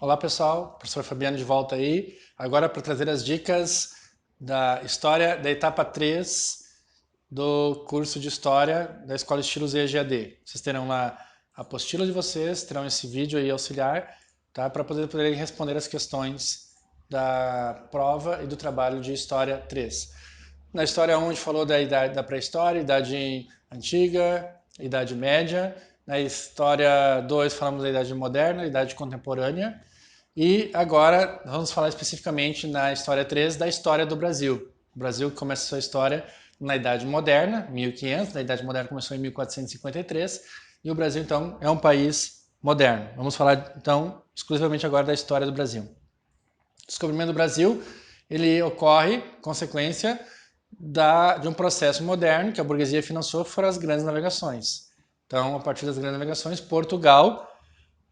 Olá pessoal, professor Fabiano de volta aí, agora para trazer as dicas da história da etapa 3 do curso de História da Escola Estilos EAD. Vocês terão lá a apostila de vocês, terão esse vídeo aí auxiliar, tá? Para poderem responder as questões da prova e do trabalho de História 3. Na História 1 a gente falou da idade da pré-história, idade antiga, idade média. Na História 2 falamos da idade moderna, idade contemporânea. E agora vamos falar especificamente na História 3 da história do Brasil. O Brasil começa a sua história na Idade Moderna, 1500, a Idade Moderna começou em 1453, e o Brasil então é um país moderno. Vamos falar então exclusivamente agora da história do Brasil. O descobrimento do Brasil, ele ocorre consequência de um processo moderno que a burguesia financiou, foram as grandes navegações. Então, a partir das grandes navegações, Portugal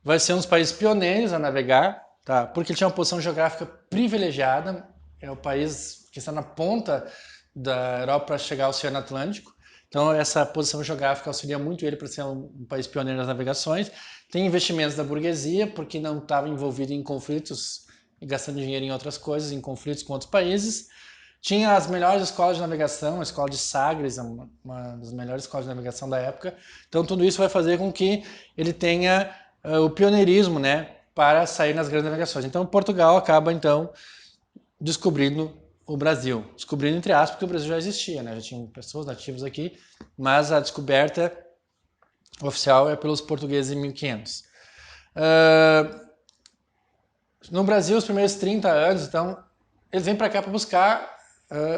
vai ser um dos países pioneiros a navegar, tá? Porque ele tinha uma posição geográfica privilegiada, é o país que está na ponta da Europa para chegar ao Oceano Atlântico. Então, essa posição geográfica auxilia muito ele para ser um país pioneiro nas navegações. Tem investimentos da burguesia, porque não estava envolvido em conflitos e gastando dinheiro em outras coisas, em conflitos com outros países. Tinha as melhores escolas de navegação, a escola de Sagres, uma das melhores escolas de navegação da época. Então, tudo isso vai fazer com que ele tenha o pioneirismo, né, para sair nas grandes navegações. Então, Portugal acaba, então, descobrindo o Brasil. Descobrindo, entre aspas, porque o Brasil já existia, né? Já tinham pessoas nativas aqui, mas a descoberta oficial é pelos portugueses em 1500. No Brasil, os primeiros 30 anos, então, eles vêm para cá para buscar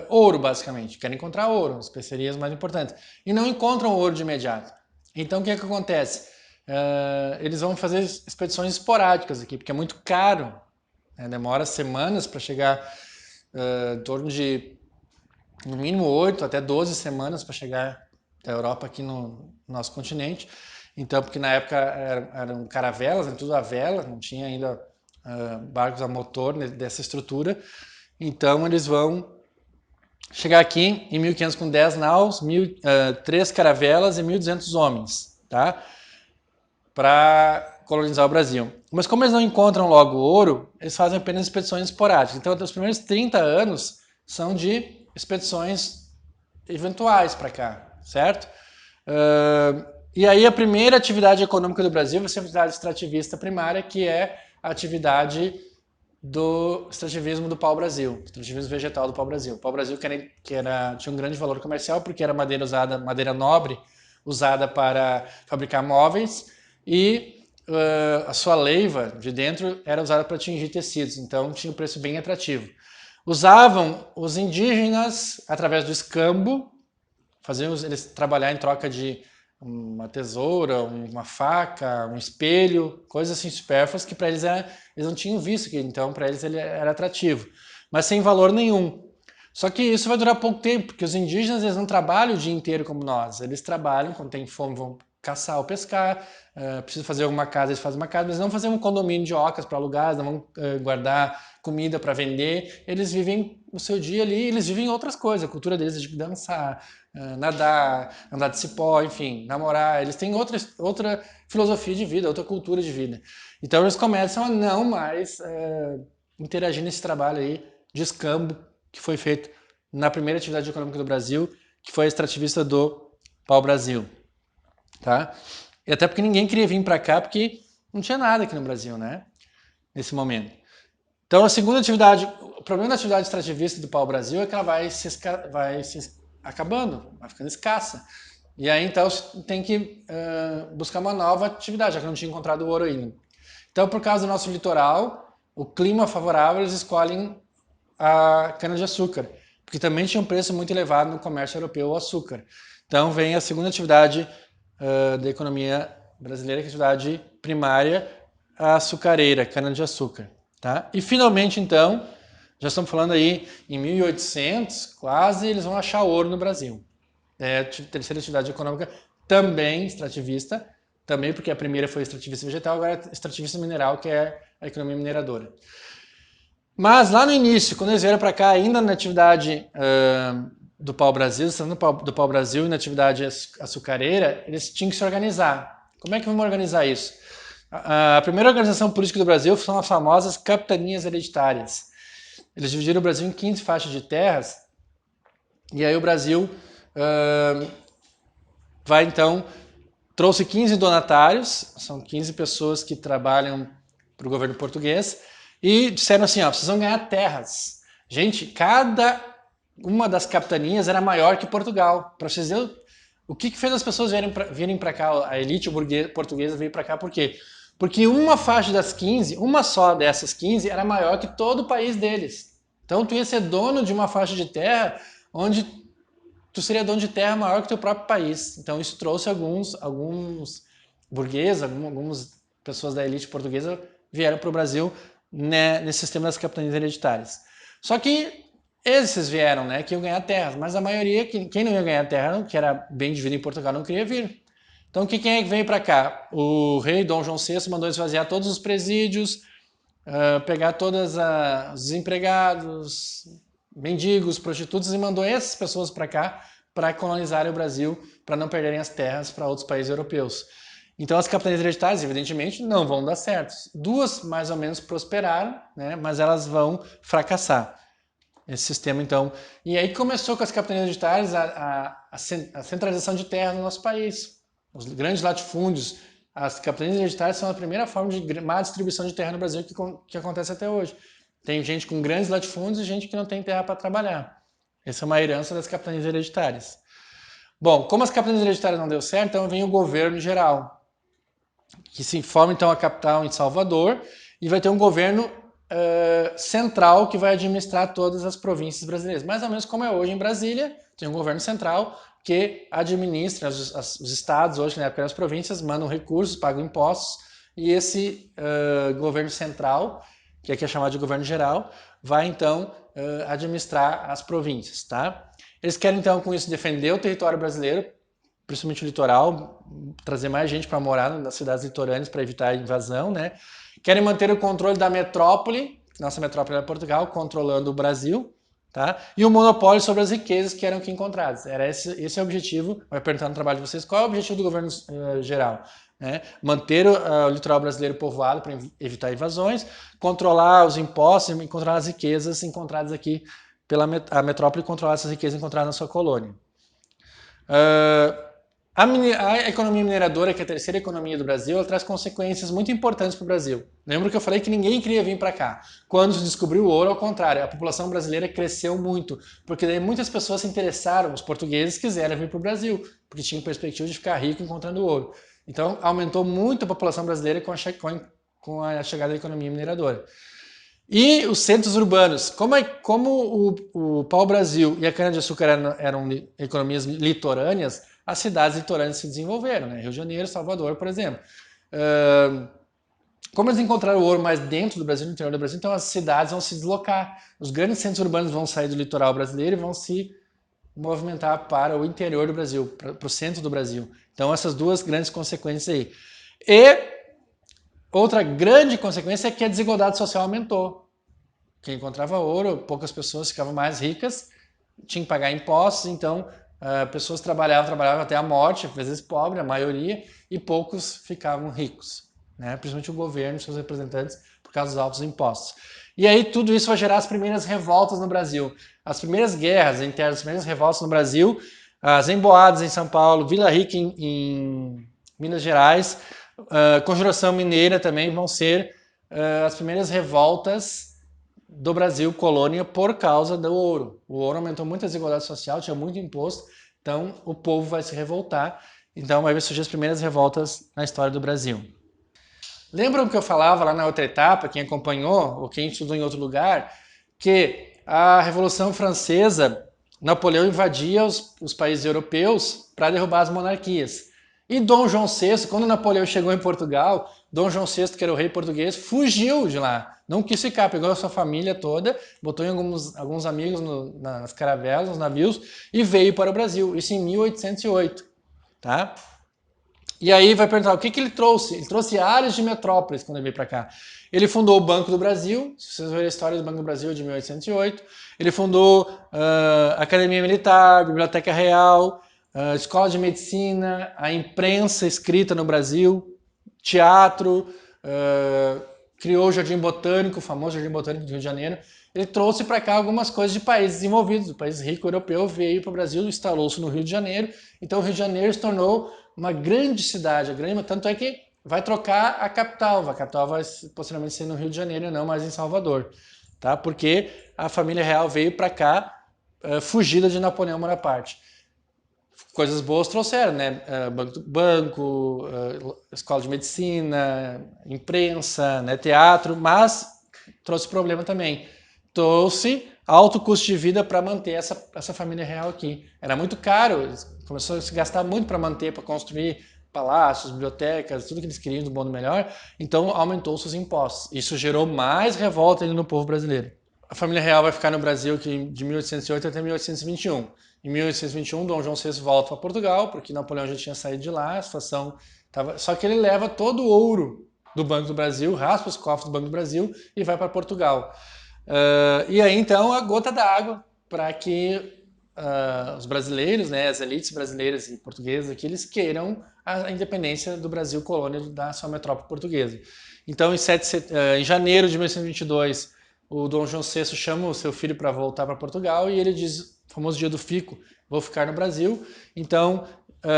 ouro, basicamente. Querem encontrar ouro, as especiarias mais importantes. E não encontram ouro de imediato. Então, o que acontece? Eles vão fazer expedições esporádicas aqui, porque é muito caro. Né? Demora semanas para chegar, em torno de, no mínimo, 8 até 12 semanas para chegar da Europa aqui no nosso continente. Então, porque na época eram caravelas, né? Tudo a vela, não tinha ainda barcos a motor dessa estrutura. Então, eles vão chegar aqui em 1500 com 10 naus, 3 caravelas e 1.200 homens, tá? Para colonizar o Brasil. Mas como eles não encontram logo ouro, eles fazem apenas expedições esporádicas. Então, os primeiros 30 anos são de expedições eventuais para cá, certo? E aí a primeira atividade econômica do Brasil vai ser a atividade extrativista primária, que é a atividade do extrativismo do pau-brasil, extrativismo vegetal do pau-brasil. O pau-brasil tinha um grande valor comercial porque era madeira nobre, usada para fabricar móveis, e a sua leiva de dentro era usada para tingir tecidos, então tinha um preço bem atrativo. Usavam os indígenas através do escambo, faziam eles trabalhar em troca de uma tesoura, uma faca, um espelho, coisas assim supérfluas que para eles eles não tinham visto, que então para eles ele era atrativo, mas sem valor nenhum. Só que isso vai durar pouco tempo, porque os indígenas eles não trabalham o dia inteiro como nós, eles trabalham quando tem fome, vão caçar ou pescar, precisa fazer alguma casa, eles fazem uma casa, mas não fazer um condomínio de ocas para alugar, não vão guardar comida para vender, eles vivem o seu dia ali, eles vivem outras coisas, a cultura deles é de dançar, nadar, andar de cipó, enfim, namorar, eles têm outra filosofia de vida, outra cultura de vida. Então eles começam a não mais interagir nesse trabalho aí de escambo que foi feito na primeira atividade econômica do Brasil, que foi a extrativista do pau-brasil. Tá? E até porque ninguém queria vir para cá, porque não tinha nada aqui no Brasil, né? Nesse momento. Então, a segunda atividade, o problema da atividade extrativista do pau-brasil é que ela vai se acabando, vai ficando escassa. E aí, então, tem que buscar uma nova atividade, já que não tinha encontrado o ouro ainda. Então, por causa do nosso litoral, o clima favorável, eles escolhem a cana-de-açúcar, porque também tinha um preço muito elevado no comércio europeu o açúcar. Então, vem a segunda atividade da economia brasileira, que é a atividade primária, a açucareira, cana-de-açúcar. Tá? E finalmente, então, já estamos falando aí em 1800, quase, eles vão achar ouro no Brasil. É a terceira atividade econômica, também extrativista, também porque a primeira foi extrativista vegetal, agora é extrativista mineral, que é a economia mineradora. Mas lá no início, quando eles vieram para cá, ainda na atividade do pau-brasil, do pau-brasil e na atividade açucareira, eles tinham que se organizar. Como é que vamos organizar isso? A primeira organização política do Brasil são as famosas capitanias hereditárias. Eles dividiram o Brasil em 15 faixas de terras, e aí o Brasil vai então, trouxe 15 donatários, são 15 pessoas que trabalham para o governo português, e disseram assim, ó, vocês vão ganhar terras. Gente, cada uma das capitanias era maior que Portugal. Para vocês verem o que fez as pessoas virem para cá, a elite portuguesa veio para cá, por quê? Porque uma faixa das 15, uma só dessas 15, era maior que todo o país deles. Então tu ia ser dono de uma faixa de terra onde tu seria dono de terra maior que o teu próprio país. Então isso trouxe alguns burgueses, algumas pessoas da elite portuguesa vieram para o Brasil, né, nesse sistema das capitanias hereditárias. Só que esses vieram, né, que iam ganhar terras, mas a maioria, quem não ia ganhar terra, que era bem dividido em Portugal, não queria vir. Então quem é que veio para cá? O rei Dom João VI mandou esvaziar todos os presídios, pegar todos os desempregados, mendigos, prostitutas, e mandou essas pessoas para cá para colonizarem o Brasil, para não perderem as terras para outros países europeus. Então as capitanias hereditárias, evidentemente, não vão dar certo. Duas, mais ou menos, prosperaram, né, mas elas vão fracassar. Esse sistema, então. E aí começou com as capitanias hereditárias a centralização de terra no nosso país. Os grandes latifúndios, as capitanias hereditárias são a primeira forma de má distribuição de terra no Brasil que acontece até hoje. Tem gente com grandes latifúndios e gente que não tem terra para trabalhar. Essa é uma herança das capitanias hereditárias. Bom, como as capitanias hereditárias não deu certo, então vem o governo geral, que se forma então a capital em Salvador, e vai ter um governo central que vai administrar todas as províncias brasileiras. Mais ou menos como é hoje em Brasília, tem um governo central que administra os estados, hoje na época das províncias, mandam recursos, pagam impostos, e esse governo central, que aqui é chamado de governo geral, vai então administrar as províncias, tá? Eles querem então com isso defender o território brasileiro, principalmente o litoral, trazer mais gente para morar nas cidades litorâneas para evitar a invasão, né? Querem manter o controle da metrópole, nossa metrópole era Portugal, controlando o Brasil, tá? E o monopólio sobre as riquezas que eram aqui encontradas. Era esse é o objetivo. Vai perguntar no trabalho de vocês qual é o objetivo do governo geral. Né? Manter o litoral brasileiro povoado para evitar invasões, controlar os impostos e controlar as riquezas encontradas aqui pela metrópole, controlar essas riquezas encontradas na sua colônia. A economia mineradora, que é a terceira economia do Brasil, ela traz consequências muito importantes para o Brasil. Lembra que eu falei que ninguém queria vir para cá. Quando se descobriu o ouro, ao contrário, a população brasileira cresceu muito, porque daí muitas pessoas se interessaram, os portugueses quiseram vir para o Brasil, porque tinham perspectiva de ficar rico encontrando ouro. Então, aumentou muito a população brasileira com a chegada da economia mineradora. E os centros urbanos, como o pau-brasil e a cana-de-açúcar eram economias litorâneas, as cidades litorâneas se desenvolveram, né? Rio de Janeiro, Salvador, por exemplo. Como eles encontraram o ouro mais dentro do Brasil, no interior do Brasil, então as cidades vão se deslocar. Os grandes centros urbanos vão sair do litoral brasileiro e vão se movimentar para o interior do Brasil, para o centro do Brasil. Então essas duas grandes consequências aí. E outra grande consequência é que a desigualdade social aumentou. Quem encontrava ouro, poucas pessoas ficavam mais ricas, tinham que pagar impostos, então pessoas trabalhavam até a morte, às vezes pobre, a maioria, e poucos ficavam ricos, né? Principalmente o governo e seus representantes, por causa dos altos impostos. E aí tudo isso vai gerar as primeiras revoltas no Brasil. As primeiras guerras internas, as primeiras revoltas no Brasil, as emboadas em São Paulo, Vila Rica em Minas Gerais, Conjuração Mineira também vão ser as primeiras revoltas do Brasil colônia por causa do ouro. O ouro aumentou muito a desigualdade social, tinha muito imposto, então o povo vai se revoltar, então vai surgir as primeiras revoltas na história do Brasil. Lembram que eu falava lá na outra etapa, quem acompanhou, ou quem estudou em outro lugar, que a Revolução Francesa, Napoleão invadia os países europeus para derrubar as monarquias. E Dom João VI, quando Napoleão chegou em Portugal, Dom João VI, que era o rei português, fugiu de lá. Não quis ficar, pegou a sua família toda, botou em alguns amigos nas caravelas, nos navios, e veio para o Brasil. Isso em 1808. Tá? E aí vai perguntar, o que ele trouxe? Ele trouxe áreas de metrópoles quando ele veio para cá. Ele fundou o Banco do Brasil, se vocês verem a história do Banco do Brasil de 1808. Ele fundou a Academia Militar, a Biblioteca Real, a Escola de Medicina, a imprensa escrita no Brasil, teatro, criou o Jardim Botânico, o famoso Jardim Botânico do Rio de Janeiro. Ele trouxe para cá algumas coisas de países desenvolvidos, o país rico europeu veio para o Brasil, instalou-se no Rio de Janeiro, então o Rio de Janeiro se tornou uma grande cidade, tanto é que vai trocar a capital vai posteriormente ser no Rio de Janeiro e não mais em Salvador, tá? Porque a família real veio para cá fugida de Napoleão Bonaparte. Coisas boas trouxeram, né? Banco, escola de medicina, imprensa, né? Teatro, mas trouxe problema também. Trouxe alto custo de vida para manter essa família real aqui. Era muito caro, começou a se gastar muito para manter, para construir palácios, bibliotecas, tudo que eles queriam do bom e do melhor, então aumentou-se os impostos. Isso gerou mais revolta no povo brasileiro. A família real vai ficar no Brasil de 1808 até 1821. Em 1821, Dom João VI volta para Portugal, porque Napoleão já tinha saído de lá, a situação estava... Só que ele leva todo o ouro do Banco do Brasil, raspa os cofres do Banco do Brasil e vai para Portugal. E aí, então, a gota d'água para que os brasileiros, né, as elites brasileiras e portuguesas aqui, eles queiram a independência do Brasil, colônia da sua metrópole portuguesa. Então, em janeiro de 1822, o Dom João VI chama o seu filho para voltar para Portugal e ele diz, o famoso dia do fico, vou ficar no Brasil. Então,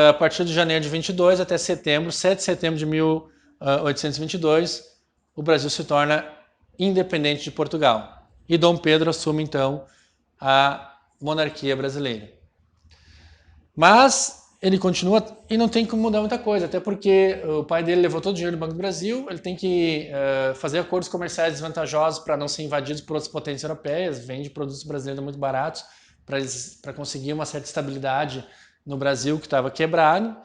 a partir de janeiro de 22 até setembro, 7 de setembro de 1822, o Brasil se torna independente de Portugal. E Dom Pedro assume, então, a monarquia brasileira. Mas ele continua e não tem como mudar muita coisa, até porque o pai dele levou todo o dinheiro do Banco do Brasil, ele tem que fazer acordos comerciais desvantajosos para não ser invadidos por outras potências europeias, vende produtos brasileiros muito baratos para conseguir uma certa estabilidade no Brasil que estava quebrado,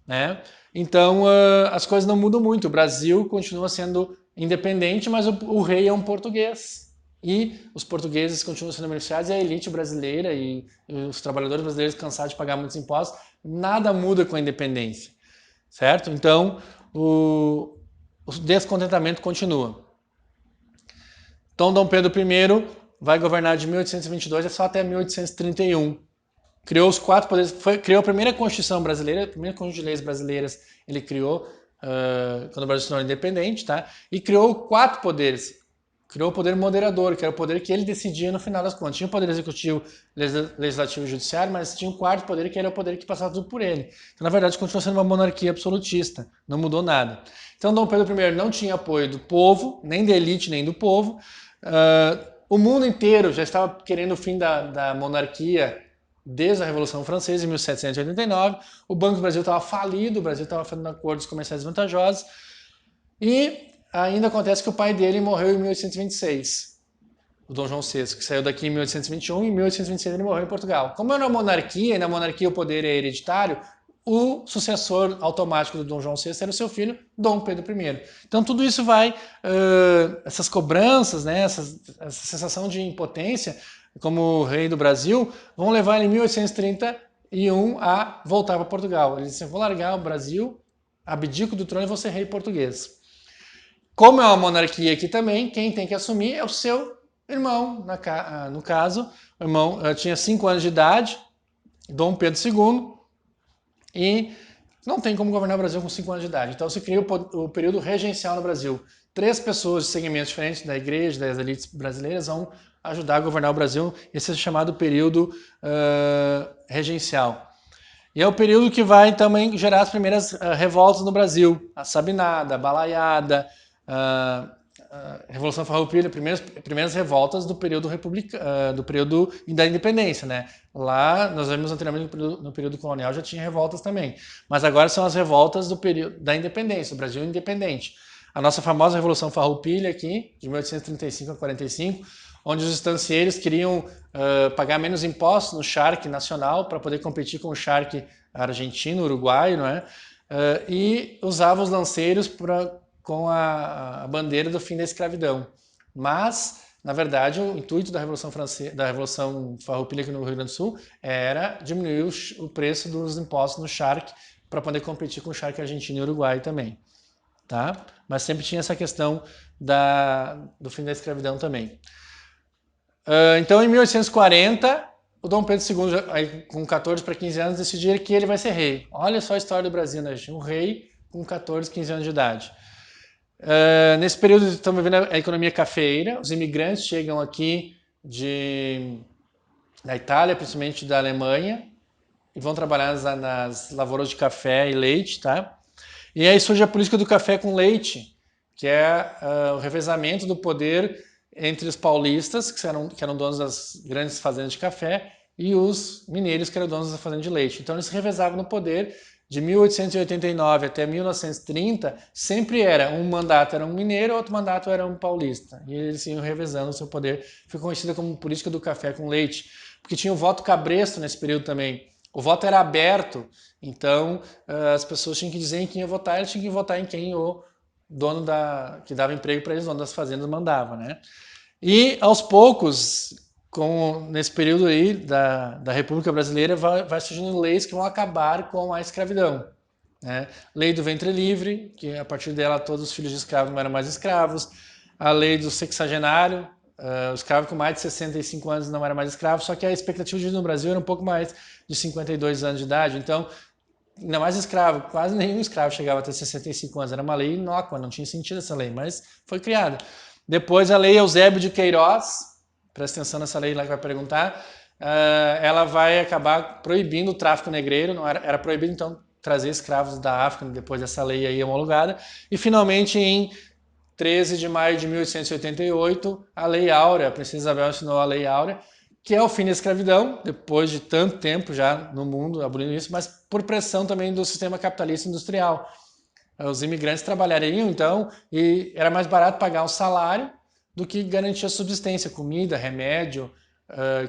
né? Então as coisas não mudam muito, o Brasil continua sendo independente, mas o rei é um português. E os portugueses continuam sendo beneficiados e a elite brasileira e os trabalhadores brasileiros cansados de pagar muitos impostos, nada muda com a independência, certo? Então, o descontentamento continua. Então, Dom Pedro I vai governar de 1822 só até 1831. Criou os 4 poderes, criou a primeira Constituição brasileira, a primeira Conjunto de Leis brasileiras ele criou quando o Brasil se tornou independente, tá? E criou 4 poderes. Criou o poder moderador, que era o poder que ele decidia no final das contas. Tinha o poder executivo, legislativo e judiciário, mas tinha um 4º poder que era o poder que passava tudo por ele. Então, na verdade, continuou sendo uma monarquia absolutista, não mudou nada. Então, Dom Pedro I não tinha apoio do povo, nem da elite, nem do povo. O mundo inteiro já estava querendo o fim da monarquia desde a Revolução Francesa, em 1789. O Banco do Brasil estava falido, o Brasil estava fazendo acordos comerciais vantajosos. E ainda acontece que o pai dele morreu em 1826, o Dom João VI, que saiu daqui em 1821 e em 1826 ele morreu em Portugal. Como é uma monarquia, e na monarquia o poder é hereditário, o sucessor automático do Dom João VI era o seu filho, Dom Pedro I. Então tudo isso vai, essas cobranças, né, essa sensação de impotência como rei do Brasil, vão levar ele em 1831 a voltar para Portugal. Ele disse, vou largar o Brasil, abdico do trono e vou ser rei português. Como é uma monarquia aqui também, quem tem que assumir é o seu irmão. No caso, o irmão tinha 5 anos de idade, Dom Pedro II, e não tem como governar o Brasil com 5 anos de idade. Então se cria o período regencial no Brasil. 3 pessoas de segmentos diferentes da igreja, das elites brasileiras, vão ajudar a governar o Brasil. Esse é chamado período regencial. E é o período que vai também gerar as primeiras revoltas no Brasil. A Sabinada, a Balaiada, a Revolução Farroupilha, primeiras revoltas do período do período da independência, né? Lá nós vimos anteriormente no período colonial já tinha revoltas também, mas agora são as revoltas do período da independência, do Brasil independente. A nossa famosa Revolução Farroupilha aqui, de 1835 a 45, onde os estancieiros queriam pagar menos impostos no charque nacional para poder competir com o charque argentino, uruguaio, não é? E usavam os lanceiros com a bandeira do fim da escravidão. Mas, na verdade, o intuito da Revolução Francesa, da Revolução Farroupilha aqui no Rio Grande do Sul era diminuir o preço dos impostos no charque para poder competir com o charque argentino e uruguaio também. Tá? Mas sempre tinha essa questão do fim da escravidão também. Então, em 1840, o Dom Pedro II, com 14 para 15 anos, decidiu que ele vai ser rei. Olha só a história do Brasil, né? Um rei com 14, 15 anos de idade. Nesse período estamos vivendo a economia cafeeira, os imigrantes chegam aqui da Itália, principalmente da Alemanha, e vão trabalhar nas lavouras de café e leite, tá? E aí surge a política do café com leite, que é o revezamento do poder entre os paulistas, que eram donos das grandes fazendas de café, e os mineiros, que eram donos da fazenda de leite. Então eles se revezavam no poder. De 1889 até 1930, sempre um mandato era um mineiro, outro mandato era um paulista. E eles iam revezando o seu poder. Foi conhecida como política do café com leite, porque tinha o voto cabresto nesse período também. O voto era aberto, então as pessoas tinham que dizer em quem ia votar, eles tinham que votar em quem o dono que dava emprego para eles, o dono das fazendas, mandava, né? E aos poucos, nesse período aí da República Brasileira, vai surgindo leis que vão acabar com a escravidão, né? Lei do ventre livre, que a partir dela todos os filhos de escravos não eram mais escravos. A lei do sexagenário, o escravo com mais de 65 anos não era mais escravo, só que a expectativa de vida no Brasil era um pouco mais de 52 anos de idade, então, ainda mais escravo, quase nenhum escravo chegava a ter 65 anos, era uma lei inócua, não tinha sentido essa lei, mas foi criada. Depois a lei Eusébio de Queiroz, presta atenção nessa lei lá que vai perguntar, ela vai acabar proibindo o tráfico negreiro, não era proibido então trazer escravos da África depois dessa lei aí homologada, e finalmente em 13 de maio de 1888, a Lei Áurea, a Princesa Isabel assinou a Lei Áurea, que é o fim da escravidão, depois de tanto tempo já no mundo abolindo isso, mas por pressão também do sistema capitalista industrial. Os imigrantes trabalhariam, então, e era mais barato pagar um salário do que garantir a subsistência, comida, remédio,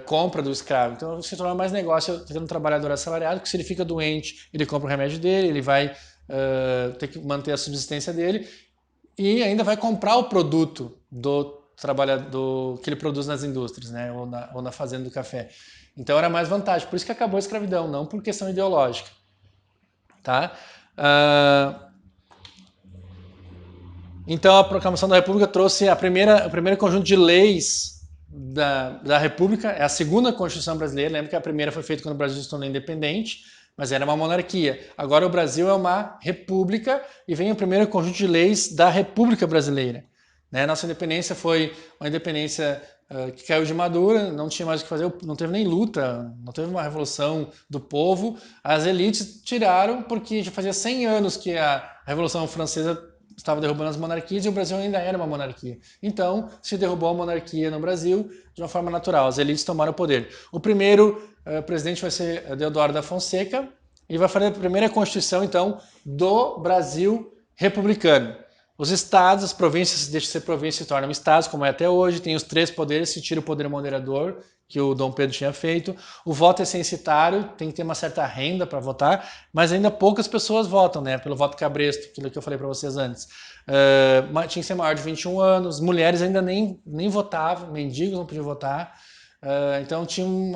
compra do escravo. Então, se torna mais negócio tendo um trabalhador assalariado, que se ele fica doente, ele compra o remédio dele, ele vai ter que manter a subsistência dele, e ainda vai comprar o produto do trabalhador que ele produz nas indústrias, né? ou na fazenda do café. Então era mais vantagem. Por isso que acabou a escravidão, não por questão ideológica. Tá? Então a proclamação da República trouxe o primeiro conjunto de leis da República, é a segunda Constituição brasileira. Lembra que a primeira foi feita quando o Brasil se tornou independente, mas era uma monarquia. Agora o Brasil é uma república e vem o primeiro conjunto de leis da República Brasileira. Né? Nossa independência foi uma independência que caiu de madura, não tinha mais o que fazer, não teve nem luta, não teve uma revolução do povo. As elites tiraram porque já fazia 100 anos que a Revolução Francesa estava derrubando as monarquias e o Brasil ainda era uma monarquia. Então, se derrubou a monarquia no Brasil de uma forma natural. As elites tomaram o poder. O primeiro presidente vai ser Deodoro da Fonseca e vai fazer a primeira Constituição, então, do Brasil republicano. Os estados, as províncias, deixam de ser províncias e se tornam estados, como é até hoje. Tem os 3 poderes, se tira o poder moderador, que o Dom Pedro tinha feito. O voto é censitário, tem que ter uma certa renda para votar, mas ainda poucas pessoas votam, né? Pelo voto cabresto, aquilo que eu falei para vocês antes. Tinha que ser maior de 21 anos, mulheres ainda nem votavam, mendigos não podiam votar. Então tinha um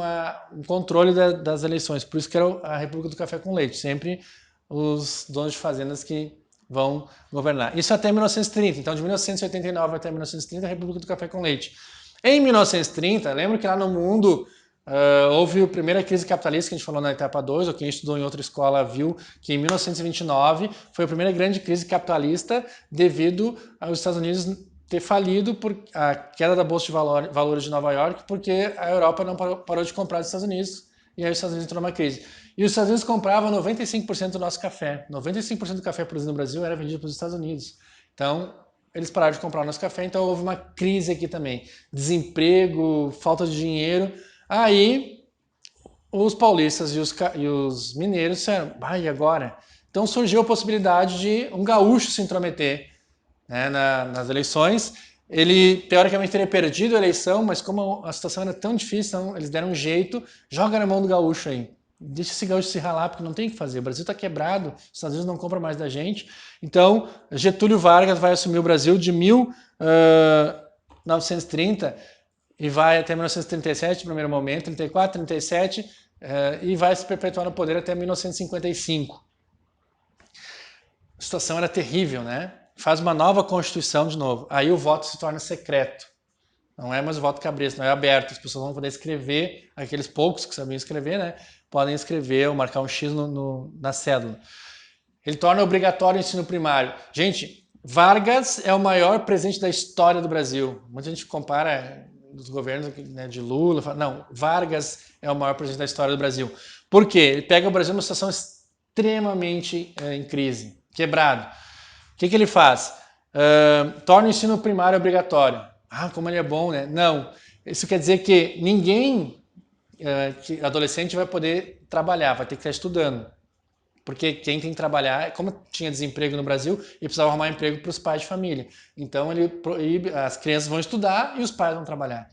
controle das eleições, por isso que era a República do Café com Leite, sempre os donos de fazendas que vão governar. Isso até 1930, então de 1989 até 1930 a República do Café com Leite. Em 1930, lembro que lá no mundo houve a primeira crise capitalista que a gente falou na etapa 2, ou quem estudou em outra escola viu que em 1929 foi a primeira grande crise capitalista devido aos Estados Unidos ter falido por a queda da Bolsa de Valores de Nova York, porque a Europa não parou de comprar dos Estados Unidos, e aí os Estados Unidos entrou numa crise. E os Estados Unidos compravam 95% do nosso café. 95% do café produzido no Brasil era vendido para os Estados Unidos. Então, eles pararam de comprar o nosso café, então houve uma crise aqui também. Desemprego, falta de dinheiro. Aí, os paulistas e os mineiros disseram, e agora? Então surgiu a possibilidade de um gaúcho se intrometer, né, nas eleições. Ele, teoricamente, teria perdido a eleição, mas como a situação era tão difícil, então, eles deram um jeito, joga na mão do gaúcho aí. Deixa esse gaúcho se ralar, porque não tem o que fazer. O Brasil está quebrado, os Estados Unidos não compram mais da gente. Então, Getúlio Vargas vai assumir o Brasil de 1930 e vai até 1937, no primeiro momento, 34, 37, e vai se perpetuar no poder até 1955. A situação era terrível, né? Faz uma nova Constituição de novo. Aí o voto se torna secreto. Não é mais o voto cabresto, não é aberto. As pessoas vão poder escrever, aqueles poucos que sabiam escrever, né? Podem escrever ou marcar um X na cédula. Ele torna obrigatório o ensino primário. Gente, Vargas é o maior presidente da história do Brasil. Muita gente compara dos governos, né, de Lula. Fala, não, Vargas é o maior presidente da história do Brasil. Por quê? Ele pega o Brasil numa situação extremamente em crise, quebrado. O que ele faz? Torna o ensino primário obrigatório. Ah, como ele é bom, né? Não. Isso quer dizer que ninguém, adolescente, vai poder trabalhar, vai ter que estar estudando. Porque quem tem que trabalhar, como tinha desemprego no Brasil, ele precisava arrumar emprego para os pais de família. Então ele proíbe, as crianças vão estudar e os pais vão trabalhar.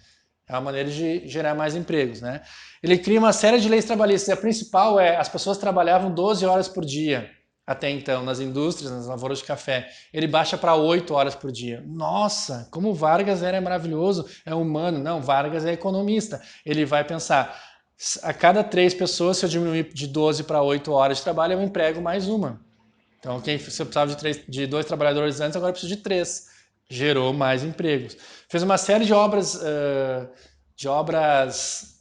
É uma maneira de gerar mais empregos, né? Ele cria uma série de leis trabalhistas. E a principal é as pessoas trabalhavam 12 horas por dia até então, nas indústrias, nas lavouras de café. Ele baixa para 8 horas por dia. Nossa, como Vargas era maravilhoso, é humano. Não, Vargas é economista. Ele vai pensar, a cada 3 pessoas, se eu diminuir de 12 para 8 horas de trabalho, eu emprego mais uma. Então, se eu precisava de 2 trabalhadores antes, agora eu preciso de 3. Gerou mais empregos. Fez uma série de obras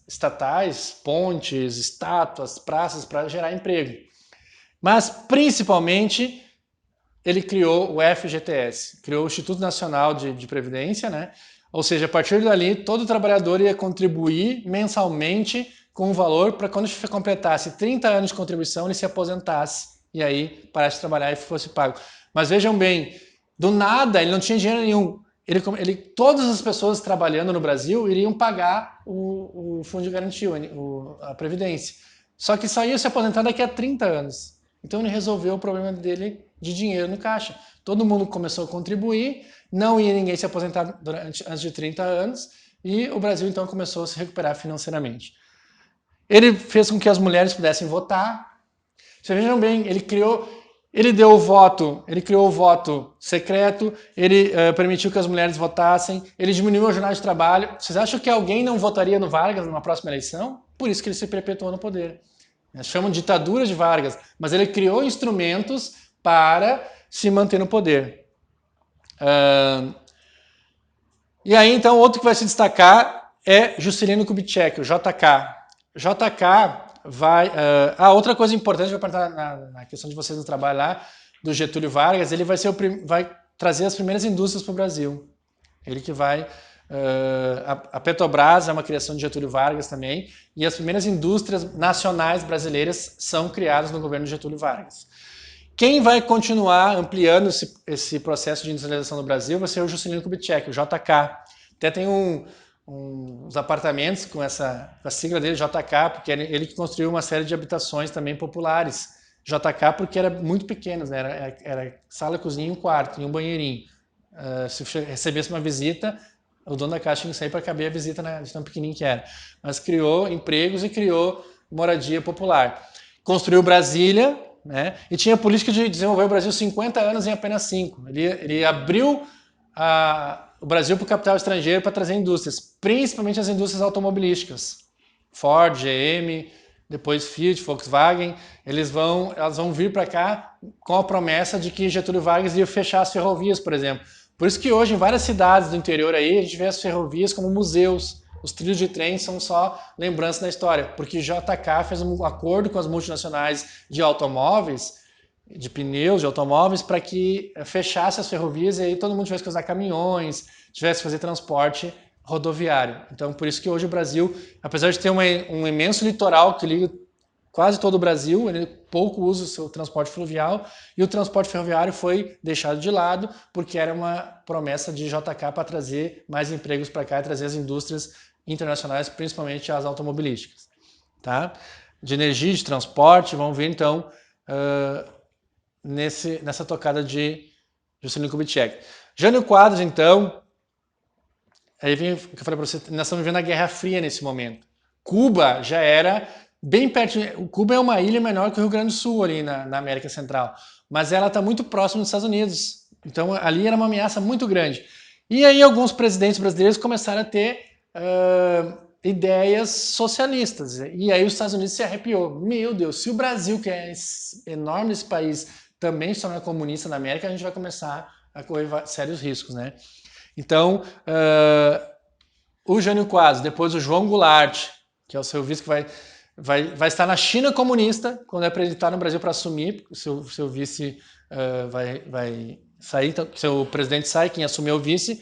estatais, pontes, estátuas, praças para gerar emprego. Mas, principalmente, ele criou o FGTS, criou o Instituto Nacional de Previdência, né? Ou seja, a partir dali, todo trabalhador ia contribuir mensalmente com um valor para quando completasse 30 anos de contribuição, ele se aposentasse e aí parasse de trabalhar e fosse pago. Mas vejam bem, do nada, ele não tinha dinheiro nenhum. Todas as pessoas trabalhando no Brasil iriam pagar o fundo de garantia, a Previdência. Só que só ia se aposentar daqui a 30 anos. Então ele resolveu o problema dele de dinheiro no caixa. Todo mundo começou a contribuir, não ia ninguém se aposentar antes de 30 anos e o Brasil então começou a se recuperar financeiramente. Ele fez com que as mulheres pudessem votar. Vocês vejam bem, ele criou o voto secreto, ele permitiu que as mulheres votassem, ele diminuiu a jornada de trabalho. Vocês acham que alguém não votaria no Vargas numa próxima eleição? Por isso que ele se perpetuou no poder. Chamam de ditadura de Vargas, mas ele criou instrumentos para se manter no poder. E aí, então, outro que vai se destacar é Juscelino Kubitschek, o JK. JK vai... outra coisa importante, vai perguntar na questão de vocês no trabalho lá, do Getúlio Vargas, ele vai trazer as primeiras indústrias para o Brasil. Ele que vai... a Petrobras é uma criação de Getúlio Vargas também, e as primeiras indústrias nacionais brasileiras são criadas no governo de Getúlio Vargas. Quem vai continuar ampliando esse processo de industrialização no Brasil vai ser o Juscelino Kubitschek, o JK. Até tem uns apartamentos com a sigla dele, JK, porque ele que construiu uma série de habitações também populares. JK porque era muito pequeno, né? Era sala, cozinha e um quarto, e um banheirinho. Se recebesse uma visita, o dono da casa tinha que sair para caber a visita de tão pequenininho que era. Mas criou empregos e criou moradia popular. Construiu Brasília, né? E tinha a política de desenvolver o Brasil 50 anos em apenas 5. Ele abriu o Brasil para o capital estrangeiro para trazer indústrias, principalmente as indústrias automobilísticas. Ford, GM, depois Fiat, Volkswagen, elas vão vir para cá com a promessa de que Getúlio Vargas ia fechar as ferrovias, por exemplo. Por isso que hoje, em várias cidades do interior aí, a gente vê as ferrovias como museus. Os trilhos de trem são só lembrança da história, porque JK fez um acordo com as multinacionais de automóveis, de pneus de automóveis, para que fechasse as ferrovias e aí todo mundo tivesse que usar caminhões, tivesse que fazer transporte rodoviário. Então, por isso que hoje o Brasil, apesar de ter um imenso litoral que liga quase todo o Brasil, ele pouco usa o seu transporte fluvial e o transporte ferroviário foi deixado de lado porque era uma promessa de JK para trazer mais empregos para cá e trazer as indústrias internacionais, principalmente as automobilísticas. Tá? De energia, de transporte, vamos ver então nessa tocada de Juscelino Kubitschek. Jânio Quadros, então, aí vem o que eu falei para você, nós estamos vivendo a Guerra Fria nesse momento. Cuba já era bem perto. Cuba é uma ilha menor que o Rio Grande do Sul, ali na América Central, mas ela está muito próxima dos Estados Unidos. Então ali era uma ameaça muito grande. E aí alguns presidentes brasileiros começaram a ter ideias socialistas. E aí os Estados Unidos se arrepiou. Meu Deus, se o Brasil, que é enorme esse país, também se tornar comunista na América, a gente vai começar a correr sérios riscos, né? Então, o Jânio Quadros, depois o João Goulart, que é o seu vice que vai vai estar na China comunista quando é apresentar no Brasil para assumir, seu vice vai sair, então, seu presidente sai, quem assumiu o vice,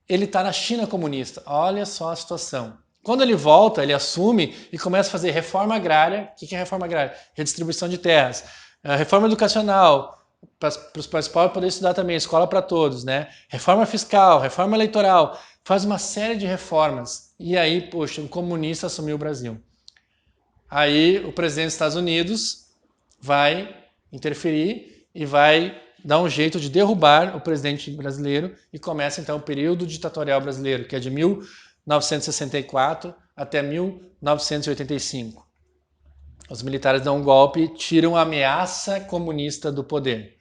ele está na China comunista. Olha só a situação. Quando ele volta, ele assume e começa a fazer reforma agrária. O que é reforma agrária? Redistribuição de terras. Reforma educacional, para os pobres poderem estudar também, escola para todos, né? Reforma fiscal, reforma eleitoral. Faz uma série de reformas. E aí, poxa, um comunista assumiu o Brasil. Aí o presidente dos Estados Unidos vai interferir e vai dar um jeito de derrubar o presidente brasileiro e começa então o período ditatorial brasileiro, que é de 1964 até 1985. Os militares dão um golpe e tiram a ameaça comunista do poder.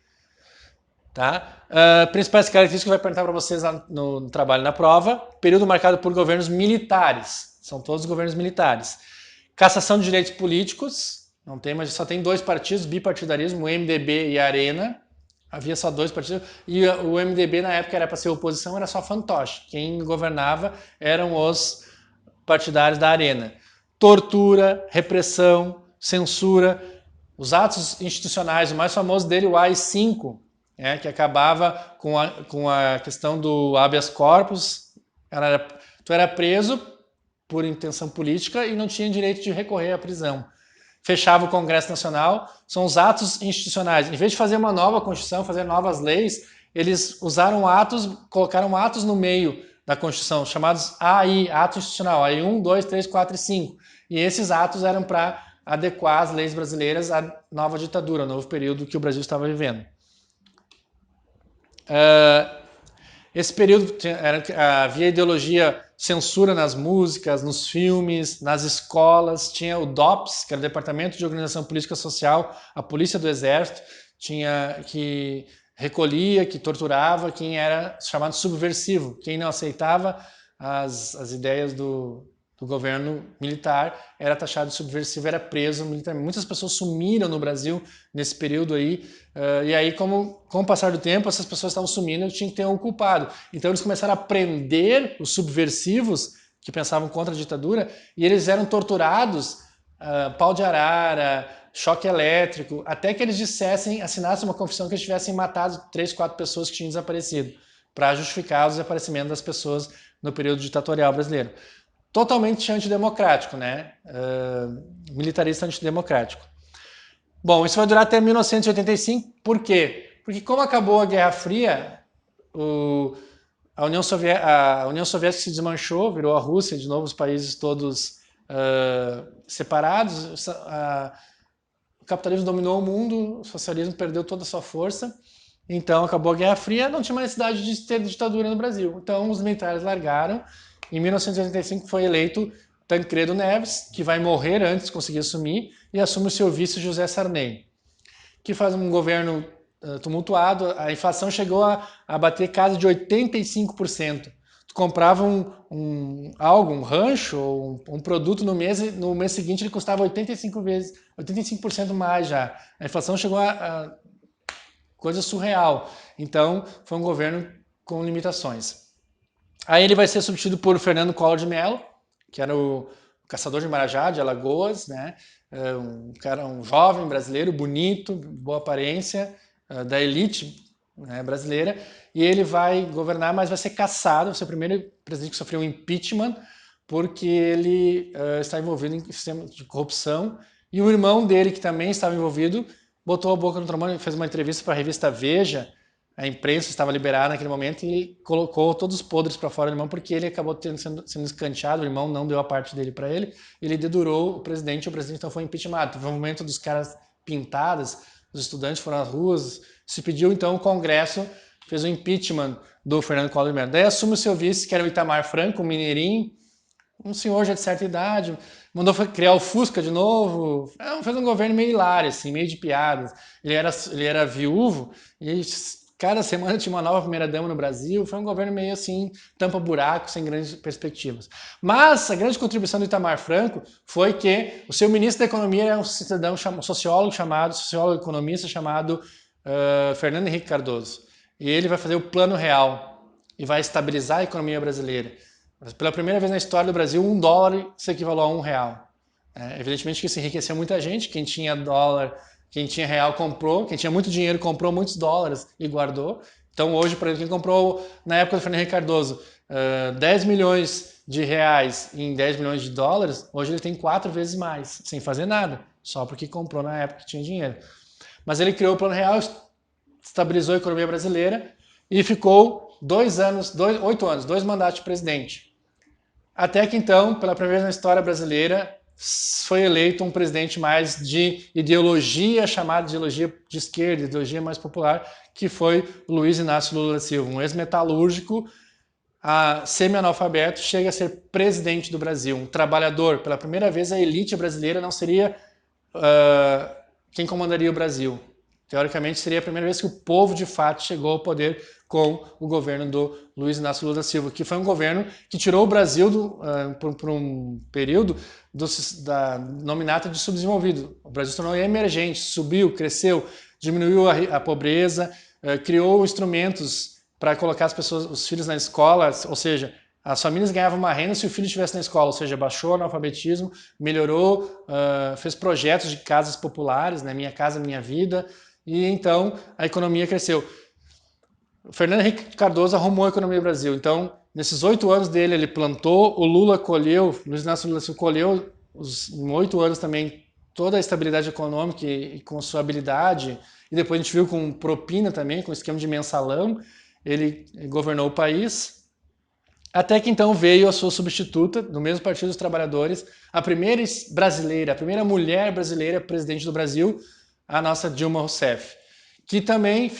Tá? Principais características que eu vou perguntar para vocês no trabalho na prova. Período marcado por governos militares. São todos governos militares. Cassação de direitos políticos. Não tem, mas só tem 2 partidos, bipartidarismo, o MDB e a Arena. Havia só 2 partidos. E o MDB na época era para ser oposição, era só fantoche. Quem governava eram os partidários da Arena. Tortura, repressão, censura. Os atos institucionais, o mais famoso dele, o AI-5, que acabava com a questão do habeas corpus. Tu era preso por intenção política e não tinha direito de recorrer à prisão. Fechava o Congresso Nacional, são os atos institucionais. Em vez de fazer uma nova Constituição, fazer novas leis, eles colocaram atos no meio da Constituição, chamados AI, ato institucional, AI 1, 2, 3, 4 e 5. E esses atos eram para adequar as leis brasileiras à nova ditadura, ao novo período que o Brasil estava vivendo. Esse período havia ideologia, censura nas músicas, nos filmes, nas escolas. Tinha o DOPS, que era o Departamento de Organização Política Social, a Polícia do Exército, que recolhia, que torturava quem era chamado subversivo, quem não aceitava as ideias do governo militar, era taxado de subversivo, era preso militarmente. Muitas pessoas sumiram no Brasil nesse período aí, e aí com o passar do tempo, essas pessoas estavam sumindo e tinha que ter um culpado. Então eles começaram a prender os subversivos que pensavam contra a ditadura, e eles eram torturados, pau de arara, choque elétrico, até que eles assinassem uma confissão que eles tivessem matado 3, 4 pessoas que tinham desaparecido, para justificar o desaparecimento das pessoas no período ditatorial brasileiro. Totalmente antidemocrático, né? Militarista antidemocrático. Bom, isso vai durar até 1985, por quê? Porque como acabou a Guerra Fria, a União Soviética se desmanchou, virou a Rússia, de novo os países todos separados, o capitalismo dominou o mundo, o socialismo perdeu toda a sua força, então acabou a Guerra Fria, não tinha mais necessidade de ter ditadura no Brasil. Então os militares largaram. Em 1985 foi eleito Tancredo Neves, que vai morrer antes de conseguir assumir, e assume o seu vice José Sarney, que faz um governo tumultuado. A inflação chegou a bater casa de 85%. Tu comprava um rancho ou um produto no mês, e no mês seguinte ele custava 85% mais já. A inflação chegou a coisa surreal. Então foi um governo com limitações. Aí ele vai ser substituído por Fernando Collor de Mello, que era o caçador de Marajá, de Alagoas, né? Um jovem brasileiro, bonito, boa aparência, da elite, né, brasileira, e ele vai governar, mas vai ser cassado, vai ser o primeiro presidente que sofreu um impeachment, porque ele está envolvido em sistema de corrupção, e o irmão dele, que também estava envolvido, botou a boca no trombone, fez uma entrevista para a revista Veja. A imprensa estava liberada naquele momento e colocou todos os podres para fora do irmão, porque ele acabou sendo escanteado, o irmão não deu a parte dele para ele, ele dedurou o presidente então foi impeachmentado. Teve um momento dos caras pintados, os estudantes foram às ruas, se pediu então o Congresso, fez o impeachment do Fernando Collor de Mello. Daí assume o seu vice, que era o Itamar Franco, um mineirinho, um senhor já de certa idade, mandou criar o Fusca de novo, fez um governo meio hilário, assim, meio de piadas. Ele era viúvo e cada semana tinha uma nova primeira-dama no Brasil. Foi um governo meio assim, tampa-buraco, sem grandes perspectivas. Mas a grande contribuição do Itamar Franco foi que o seu ministro da Economia era um cidadão, um sociólogo economista chamado Fernando Henrique Cardoso. E ele vai fazer o Plano Real e vai estabilizar a economia brasileira. Pela primeira vez na história do Brasil, $1 se equivalou a R$1. Evidentemente que isso enriqueceu muita gente, quem tinha dólar, quem tinha real comprou, quem tinha muito dinheiro comprou muitos dólares e guardou. Então hoje, por exemplo, quem comprou na época do Fernando Henrique Cardoso 10 milhões de reais em 10 milhões de dólares, hoje ele tem 4 vezes mais, sem fazer nada, só porque comprou na época que tinha dinheiro. Mas ele criou o Plano Real, estabilizou a economia brasileira e ficou 8 anos, 2 mandatos de presidente. Até que então, pela primeira vez na história brasileira, foi eleito um presidente mais de ideologia, chamada de ideologia de esquerda, ideologia mais popular, que foi o Luiz Inácio Lula da Silva, um ex-metalúrgico, semi-analfabeto, chega a ser presidente do Brasil, um trabalhador. Pela primeira vez, a elite brasileira não seria quem comandaria o Brasil. Teoricamente, seria a primeira vez que o povo, de fato, chegou ao poder com o governo do Luiz Inácio Lula da Silva, que foi um governo que tirou o Brasil por um período da nominata de subdesenvolvido. O Brasil se tornou emergente, subiu, cresceu, diminuiu a pobreza, criou instrumentos para colocar os filhos na escola, ou seja, as famílias ganhavam uma renda se o filho estivesse na escola, ou seja, baixou o analfabetismo, melhorou, fez projetos de casas populares, né, Minha Casa Minha Vida, e então a economia cresceu. O Fernando Henrique Cardoso arrumou a economia do Brasil. Então, nesses 8 anos dele, ele plantou, o Lula colheu, o Luiz Inácio Lula colheu em 8 anos também toda a estabilidade econômica e com sua habilidade. E depois a gente viu com propina também, com esquema de mensalão, ele governou o país. Até que então veio a sua substituta, do mesmo Partido dos Trabalhadores, a primeira brasileira, a primeira mulher brasileira presidente do Brasil, a nossa Dilma Rousseff, que também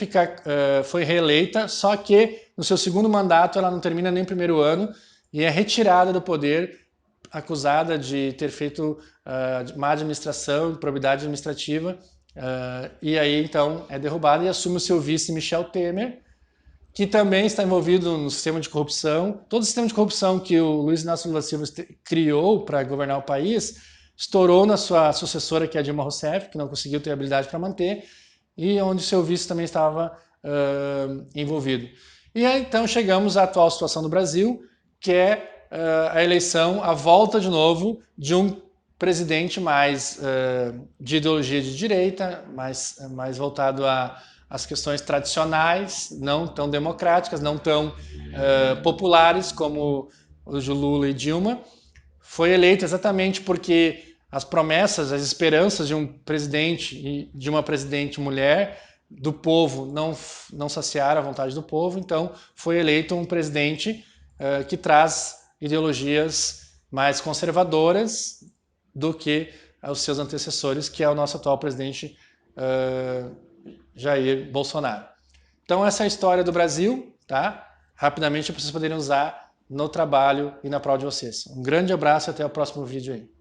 foi reeleita, só que no seu segundo mandato ela não termina nem o primeiro ano e é retirada do poder, acusada de ter feito má administração, improbidade administrativa, e aí então é derrubada e assume o seu vice Michel Temer, que também está envolvido no sistema de corrupção. Todo o sistema de corrupção que o Luiz Inácio Lula da Silva criou para governar o país estourou na sua sucessora, que é a Dilma Rousseff, que não conseguiu ter habilidade para manter, e onde seu vice também estava envolvido. E aí, então chegamos à atual situação do Brasil, que é a eleição, a volta de novo de um presidente mais de ideologia de direita, mais voltado às questões tradicionais, não tão democráticas, não tão populares como os de Lula e Dilma. Foi eleito exatamente porque as promessas, as esperanças de um presidente e de uma presidente mulher do povo não saciaram a vontade do povo, então foi eleito um presidente que traz ideologias mais conservadoras do que os seus antecessores, que é o nosso atual presidente Jair Bolsonaro. Então essa é a história do Brasil, tá? Rapidamente para vocês poderem usar no trabalho e na prova de vocês. Um grande abraço e até o próximo vídeo aí.